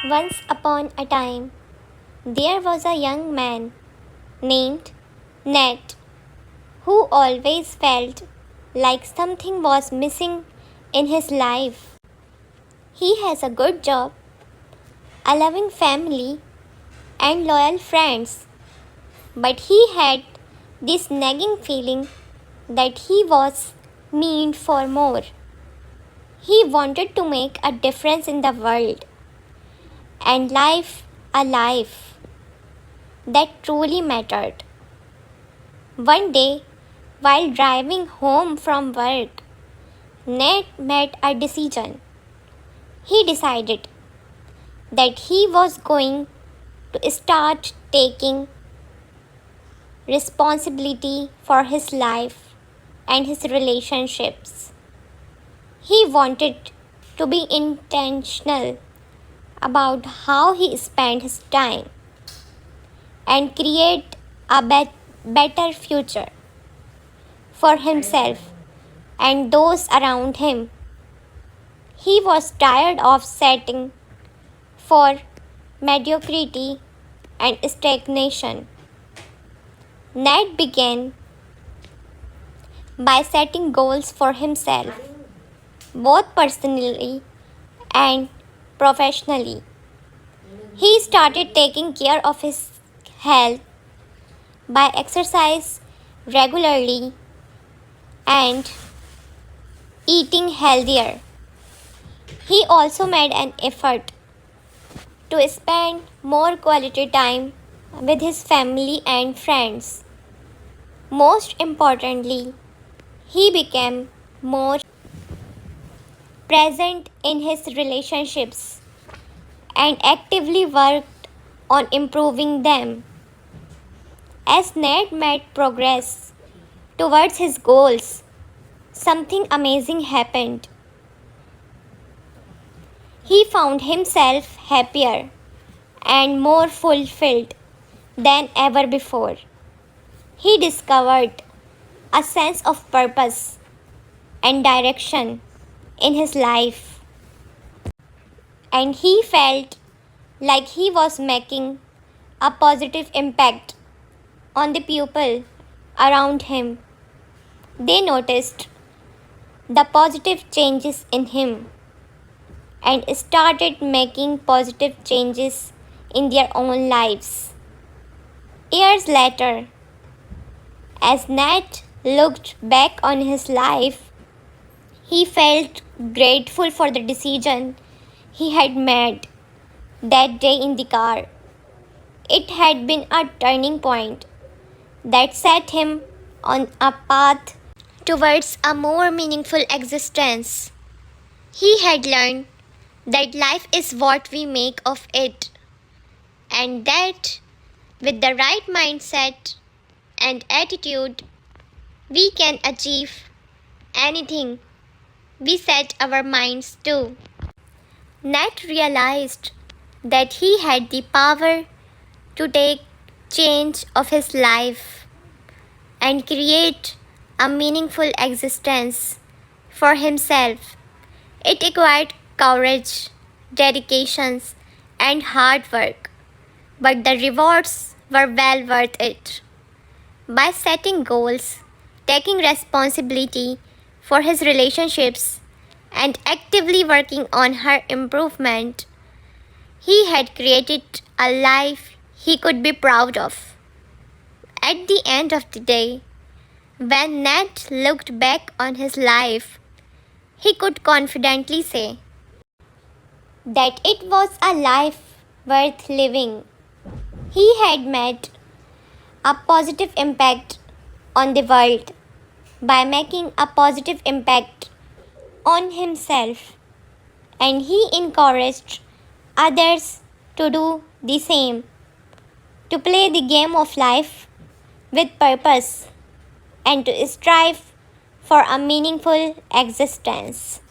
Once upon a time, there was a young man named Ned who always felt like something was missing in his life. He has a good job, a loving family, and loyal friends, but he had this nagging feeling that he was meant for more. He wanted to make a difference in the world and life a life that truly mattered. One day, while driving home from work, Ned made a decision. He decided that he was going to start taking responsibility for his life and his relationships. He wanted to be intentional about how he spent his time and create a better future for himself and those around him. He was tired of settling for mediocrity and stagnation. Ned began by setting goals for himself, both personally and professionally. He started taking care of his health by exercise regularly and eating healthier. He also made an effort to spend more quality time with his family and friends. Most importantly, he became more present in his relationships and actively worked on improving them. As Ned made progress towards his goals, something amazing happened. He found himself happier and more fulfilled than ever before. He discovered a sense of purpose and direction in his life, and he felt like he was making a positive impact on the people around him. They noticed the positive changes in him and started making positive changes in their own lives. Years later, as Nat looked back on his life, he felt grateful for the decision he had made that day in the car. It had been a turning point that set him on a path towards a more meaningful existence. He had learned that life is what we make of it, and that with the right mindset and attitude, we can achieve anything we set our minds to. Nat realized that he had the power to take change of his life and create a meaningful existence for himself. It required courage, dedications, and hard work, but the rewards were well worth it. By setting goals, taking responsibility for his relationships, and actively working on her improvement, he had created a life he could be proud of. At the end of the day, when Nat looked back on his life, he could confidently say that it was a life worth living. He had made a positive impact on the world by making a positive impact on himself, and he encouraged others to do the same, to play the game of life with purpose and to strive for a meaningful existence.